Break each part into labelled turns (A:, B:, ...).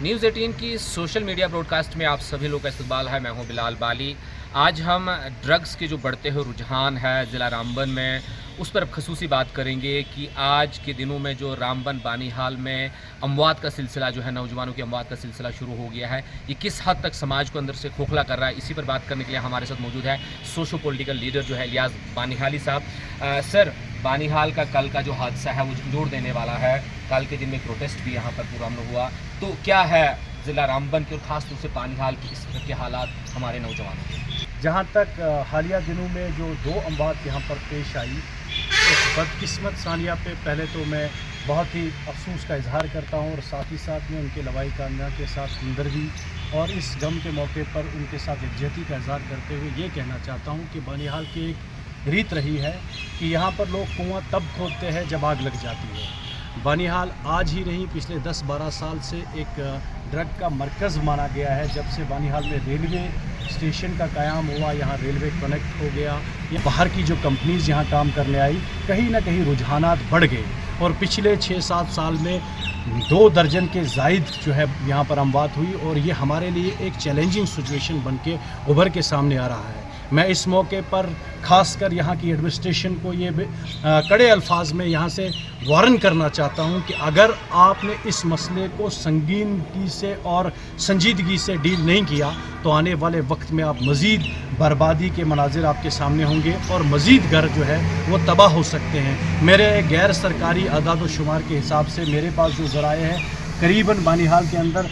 A: News 18 की social media broadcast में आप सभी लोग का इस्तकबाल है। मैं हूं बिलाल बाली। आज हम ड्रग्स के जो बढ़ते हुए रुझान है ज़िला रामबन में, उस पर खसूसी बात करेंगे कि आज के दिनों में जो रामबन बानीहाल में अमवात का सिलसिला जो है, नौजवानों की अमवात का सिलसिला शुरू हो गया है, ये किस हद तक समाज को अंदर से खोखला कर रहा है, इसी पर बात करने के लिए हमारे साथ मौजूद है सोशो पॉलिटिकल लीडर जो है इलियास बानीहाली साहब। सर, बानीहाल का कल का जो हादसा है वो झंझोड़ देने वाला है। कल के दिन में प्रोटेस्ट भी यहाँ पर पूरा में हुआ, तो क्या है ज़िला रामबन के और ख़ास तौर से बानीहाल की इस तरह के हालात हमारे नौजवानों के?
B: जहाँ तक हालिया दिनों में जो 2 अमवात यहाँ पर पेश आई, उस बदकिस्मत सानिया पे पहले तो मैं बहुत ही अफसोस का इजहार करता हूँ और साथ ही साथ में उनके लवाई कामना के साथ हमदर्दी और इस गम के मौके पर उनके साथ यकजहती का इजहार करते हुए ये कहना चाहता हूँ कि बानीहाल की एक रीत रही है कि यहाँ पर लोग कुआं तब खोदते हैं जब आग लग जाती है। बानीहाल आज ही नहीं, पिछले 10-12 साल से एक ड्रग का मरकज़ माना गया है। जब से बानीहाल में रेलवे स्टेशन का क़याम हुआ, यहाँ रेलवे कनेक्ट हो गया, ये बाहर की जो कंपनीज़ यहाँ काम करने आई, कहीं ना कहीं रुझानात बढ़ गए और पिछले 6-7 साल में 2 दर्जन के ज़ायद जो है यहाँ पर अमवात हुई और ये हमारे लिए एक चैलेंजिंग सिचुएशन बन के उभर के सामने आ रहा है। मैं इस मौके पर ख़ासकर यहाँ की एडमिनिस्ट्रेशन को ये कड़े अल्फाज में यहाँ से वार्न करना चाहता हूँ कि अगर आपने इस मसले को संगीनगी से और संजीदगी से डील नहीं किया तो आने वाले वक्त में आप मज़ीद बर्बादी के मनाजिर आपके सामने होंगे और मज़ीद घर जो है वो तबाह हो सकते हैं। मेरे गैर सरकारी आदाद व शुमार के हिसाब से मेरे पास जो ज़राए हैं, करीबन बानीहाल के अंदर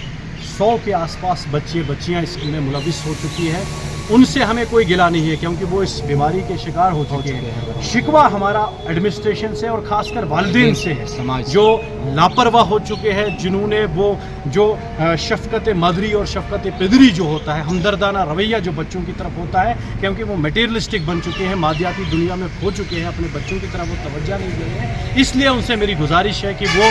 B: 100 के आसपास बच्चियाँ इसमें मुलविस हो चुकी हैं। उनसे हमें कोई गिला नहीं है क्योंकि वो इस बीमारी के शिकार हो चुके हैं। शिकवा हमारा एडमिनिस्ट्रेशन से और ख़ासकर वालिदैन से है, समाज जो लापरवाह हो चुके हैं, जिन्होंने वो जो शफ़क़त मदरी और शफ़क़त पिदरी जो होता है, हमदर्दाना रवैया जो बच्चों की तरफ होता है, क्योंकि वो मटेरियलिस्टिक बन चुके हैं, मादियाती दुनिया में खो चुके हैं, अपने बच्चों की तरफ वो तवज्जो नहीं दे रहे हैं। इसलिए उनसे मेरी गुजारिश है कि वो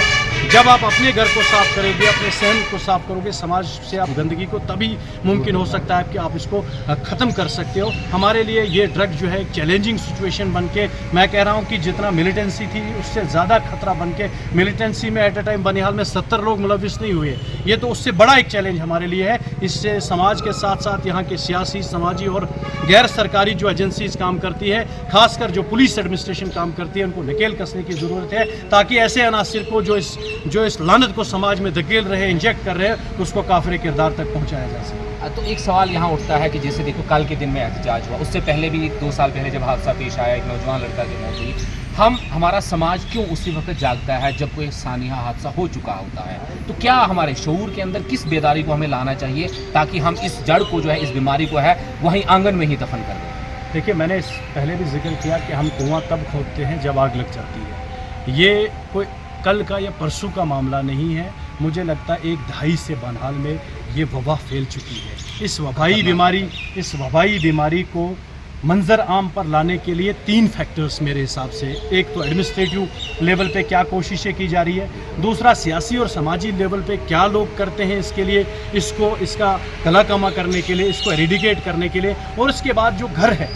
B: जब आप अपने घर को साफ़ करोगे, अपने सहन को साफ़ करोगे, समाज से आप गंदगी को तभी मुमकिन हो सकता है कि आप इसको ख़त्म कर सकते हो। हमारे लिए ये ड्रग जो है एक चैलेंजिंग सिचुएशन बन के, मैं कह रहा हूँ कि जितना मिलिटेंसी थी उससे ज़्यादा खतरा बन के, मिलिटेंसी में एट ए टाइम बानीहाल में 70 लोग मुलविस नहीं हुए, ये तो उससे बड़ा एक चैलेंज हमारे लिए है। इससे समाज के साथ साथ यहाँ के सियासी, समाजी और गैर सरकारी जो एजेंसीज काम करती है, खासकर जो पुलिस एडमिनिस्ट्रेशन काम करती है, उनको नकेल कसने की ज़रूरत है ताकि ऐसे अनासिर को जो इस लानत को समाज में धकेल रहे हैं, इंजेक्ट कर रहे हैं, उसको काफिर किरदार तक पहुँचाया जा सके।
A: तो एक सवाल यहाँ उठता है कि जैसे देखो कल के दिन में एहतजाज हुआ, उससे पहले भी 2 साल पहले जब हादसा पेश आया, एक नौजवान लड़का की मौत हुई, हमारा समाज क्यों उसी वक्त जागता है जब कोई सानिया हादसा हो चुका होता है? तो क्या हमारे शऊर के अंदर किस बेदारी को हमें लाना चाहिए ताकि हम इस जड़ को जो है, इस बीमारी को है, वहीं आंगन में ही दफन कर दें?
B: देखिए, मैंने पहले भी जिक्र किया कि हम कुआं तब खोदते हैं जब आग लग जाती है। ये कोई कल का या परसों का मामला नहीं है। मुझे लगता है 1 दहाई से बानीहाल में ये वबा फैल चुकी है। इस वबाई बीमारी को मंजर आम पर लाने के लिए 3 फैक्टर्स मेरे हिसाब से, एक तो एडमिनिस्ट्रेटिव लेवल पे क्या कोशिशें की जा रही है, दूसरा सियासी और समाजी लेवल पे क्या लोग करते हैं इसके लिए, इसका कलाकमा करने के लिए, इसको एरिडिकेट करने के लिए, और इसके बाद जो घर है,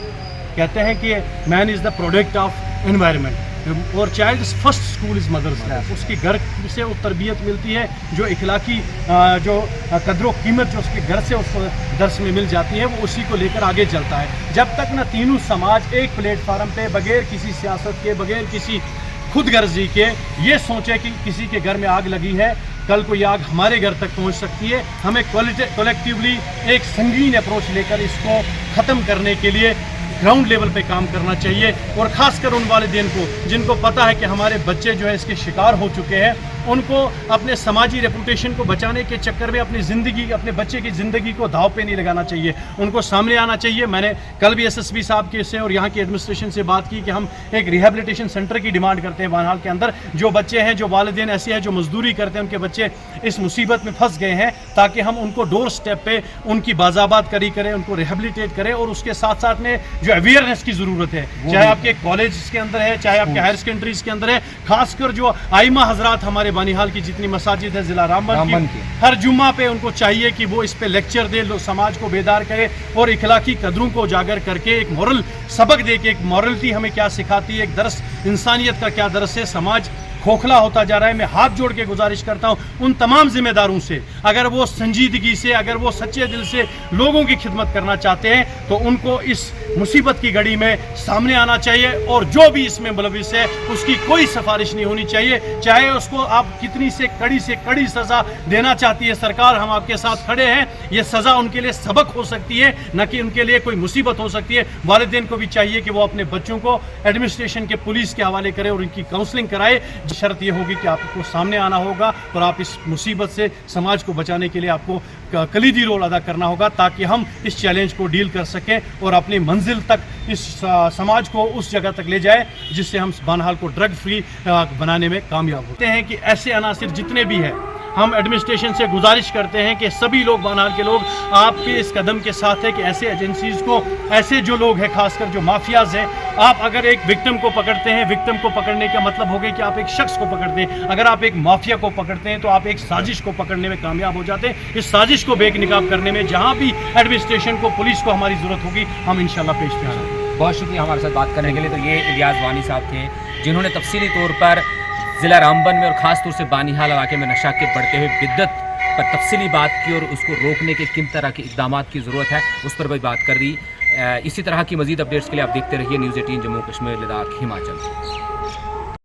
B: कहते हैं कि man is the product of environment और child first school is mother's lab. उसकी घर से वो तरबियत मिलती है, जो इखलाकी जो कदर कीमत जो उसके घर से उसको दर्स में मिल जाती है, वो उसी को लेकर आगे चलता है। जब तक ना तीनों समाज एक प्लेटफार्म पे बगैर किसी सियासत के, बगैर किसी खुद गर्जी के ये सोचे कि किसी के घर में आग लगी है, कल को ये आग हमारे घर तक पहुंच सकती है, हमें कलेक्टिवली एक संगीन अप्रोच लेकर इसको ख़त्म करने के लिए ग्राउंड लेवल पे काम करना चाहिए। और ख़ासकर उन वालिदैन को जिनको पता है कि हमारे बच्चे जो है इसके शिकार हो चुके हैं, उनको अपने समाजी रेपुटेशन को बचाने के चक्कर में अपने बच्चे की ज़िंदगी को दाव पे नहीं लगाना चाहिए, उनको सामने आना चाहिए। मैंने कल भी एसएसपी साहब के से और यहाँ की एडमिनिस्ट्रेशन से बात की कि हम एक रिहेबिलिटेशन सेंटर की डिमांड करते हैं बानीहाल के अंदर। जो बच्चे हैं, जो वालिदैन ऐसे हैं जो मजदूरी करते हैं, उनके बच्चे इस मुसीबत में फंस गए हैं, ताकि हम उनको डोर स्टेप पे उनकी बाज़ाबात करें, उनको रिहेबिलिटेट करें। और उसके साथ साथ में जो अवेयरनेस की ज़रूरत है, चाहे आपके कॉलेज के अंदर है, चाहे आपके हायर सेकेंडरीज के अंदर है, खासकर जो आइमा हजरात हमारे बानीहाल की जितनी मसाजिद है ज़िला रामबन की, हर जुम्मा पे उनको चाहिए कि वो इस पे लेक्चर दे, लोग समाज को बेदार करे और इखलाकी कदरों को उजागर करके एक मॉरल सबक दे के, एक मॉरलिटी हमें क्या सिखाती है, एक दरस इंसानियत का क्या दरस है, समाज खोखला होता जा रहा है। मैं हाथ जोड़ के गुजारिश करता हूँ उन तमाम जिम्मेदारों से, अगर वो संजीदगी से, अगर वो सच्चे दिल से लोगों की खिदमत करना चाहते हैं तो उनको इस मुसीबत की घड़ी में सामने आना चाहिए, और जो भी इसमें मुलविस है उसकी कोई सिफारिश नहीं होनी चाहिए, चाहे उसको आप कितनी से कड़ी सज़ा देना चाहती है सरकार, हम आपके साथ खड़े हैं। ये सज़ा उनके लिए सबक हो सकती है, न कि उनके लिए कोई मुसीबत हो सकती है। वालिदैन को भी चाहिए कि वो अपने बच्चों को एडमिनिस्ट्रेशन के पुलिस के हवाले करें और उनकी काउंसलिंग कराए। शर्त ये होगी कि आपको सामने आना होगा और आप इस मुसीबत से समाज को बचाने के लिए आपको कलीदी रोल अदा करना होगा, ताकि हम इस चैलेंज को डील कर सकें और अपनी मंजिल तक इस समाज को उस जगह तक ले जाए जिससे हम बानहाल को ड्रग फ्री बनाने में कामयाब होते हैं। कि ऐसे अनासिर जितने भी हैं, हम एडमिनिस्ट्रेशन से गुजारिश करते हैं कि सभी लोग, बानहाल के लोग आपके इस कदम के साथ है कि ऐसे एजेंसीज़ को, ऐसे जो लोग हैं खासकर जो माफियाज़ हैं, आप अगर एक विक्टिम को पकड़ते हैं, विक्टिम को पकड़ने का मतलब हो गया कि आप एक शख्स को पकड़ते हैं। अगर आप एक माफिया को पकड़ते हैं तो आप एक साजिश को पकड़ने में कामयाब हो जाते हैं। इस साजिश को बेनकाब करने में जहाँ भी एडमिनिस्ट्रेशन को, पुलिस को हमारी ज़रूरत होगी, हम इंशाल्लाह पेश तैयार हैं।
A: बहुत शुक्रिया हमारे साथ बात करने के लिए। तो ये इलियास वानी साहब थे जिन्होंने तफसीली तौर पर ज़िला रामबन में और ख़ास तौर से बानीहाल इलाके में नशा के बढ़ते हुए बिद्दत पर तफसीली बात की और उसको रोकने के किन तरह के इक़दाम की ज़रूरत है उस पर भी बात कर दी। इसी तरह की मज़ीद अपडेट्स के लिए आप देखते रहिए न्यूज़ 18 जम्मू कश्मीर लद्दाख हिमाचल।